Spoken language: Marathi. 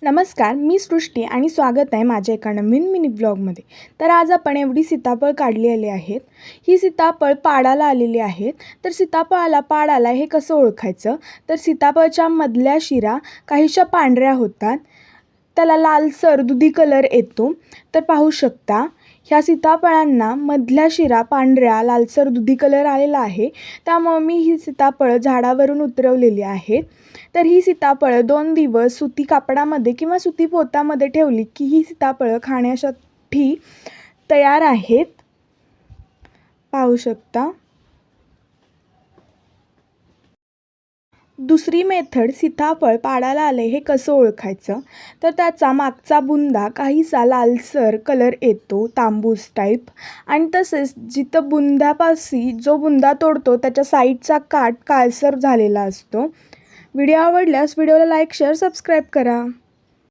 नमस्कार, मी सृष्टी आणि स्वागत आहे माझ्या एका नवीन मिनी ब्लॉगमध्ये. तर आज आपण एवढी सीताफळ काढलेली आहेत. ही सीताफळ पाडाला आलेली आहेत. तर सीताफळाला पाड आला हे कसं ओळखायचं? तर सीताफळाच्या मधल्या शिरा काहीशा पांढऱ्या होतात, त्याला लालसर दुधी कलर येतो. तर पाहू शकता ह्या सीताफळांना मधल्या शिरा पांढऱ्या लालसर दुधी कलर आलेला आहे. त्यामुळे मी ही सीताफळं झाडावरून उतरवलेली आहेत. तर ही सीताफळं 2 दिवस सुती कापडामध्ये किंवा सुती पोत्यामध्ये ठेवली की ही सीताफळं खाण्यासाठी तयार आहेत. पाहू शकता. दुसरी मेथड सीताफळ पाडाला आले हे कसं ओळखायचं? तर त्याचा मागचा बुंदा काहीसा लालसर कलर येतो, तांबूस टाईप. आणि तसेच जिथं बुंद्यापाशी जो बुंदा तोडतो त्याच्या साईडचा काठ काळसर झालेला असतो. व्हिडिओ आवडल्यास व्हिडिओला लाईक, शेअर, सबस्क्राईब करा.